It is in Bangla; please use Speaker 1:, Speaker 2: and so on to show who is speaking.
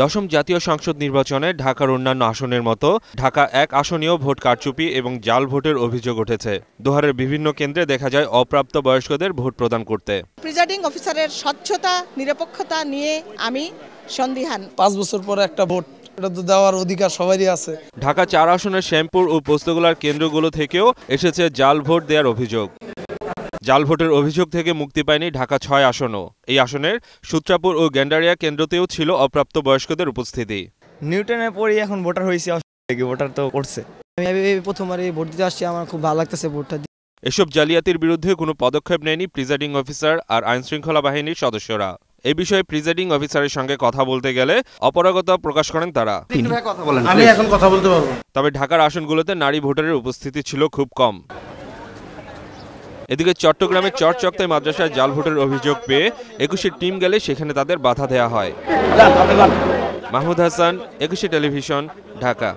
Speaker 1: দশম জাতীয় সংসদ নির্বাচনে ঢাকার অন্যান্য আসনের মতো ঢাকা ১ আসনেও ভোট কারচুপি এবং জাল ভোটের অভিযোগ উঠেছে। দোহারের বিভিন্ন কেন্দ্রে দেখা যায় অপ্রাপ্ত বয়স্কদের ভোট প্রদান করতে।
Speaker 2: প্রিজাইডিং অফিসারের স্বচ্ছতা নিরপেক্ষতা নিয়ে আমি সন্দিহান।
Speaker 3: ৫ বছর পরে একটা ভোট, এটা তো দেওয়ার অধিকার সবারই আছে।
Speaker 1: ঢাকা ৪ আসনের শ্যামপুর ও পোস্তগোলার কেন্দ্রগুলো থেকেও এসেছে জাল ভোট দেওয়ার অভিযোগ। জাল ভোটের অভিযোগ থেকে মুক্তি পায়নি ঢাকা ৬ আসনও। এই আসনের সূত্রাপুর ও গ্যান্ডারিয়া কেন্দ্রতেও ছিল অপ্রাপ্ত বয়স্কদের উপস্থিতি।
Speaker 4: নিউটনে পড়ে এখন ভোটার হয়েছি, ভোটার তো করছে।
Speaker 5: আমি প্রথমবার ভোট দিতে আসছি, আমার খুব ভালো লাগতেছে ভোটটা।
Speaker 1: এসব জালিয়াতির বিরুদ্ধে কোনো পদক্ষেপ নেয়নি প্রিজাইডিং অফিসার আর আইনশৃঙ্খলা বাহিনীর সদস্যরা। এই বিষয়ে প্রিজাইডিং অফিসারের সঙ্গে কথা বলতে গেলে অপারগতা প্রকাশ করেন তারা।
Speaker 3: আমি এখন কথা বলতে পারবো।
Speaker 1: তবে ঢাকার আসনগুলোতে নারী ভোটারের উপস্থিতি ছিল খুব কম। এদিকে চট্টগ্রামের চরচক্তায় মাদ্রাসায় জাল ভোটের অভিযোগ পেয়ে ২১ টিম গেলে সেখানে তাদের বাধা দেওয়া হয়। মাহমুদ হাসান, ২১ টেলিভিশন, ঢাকা।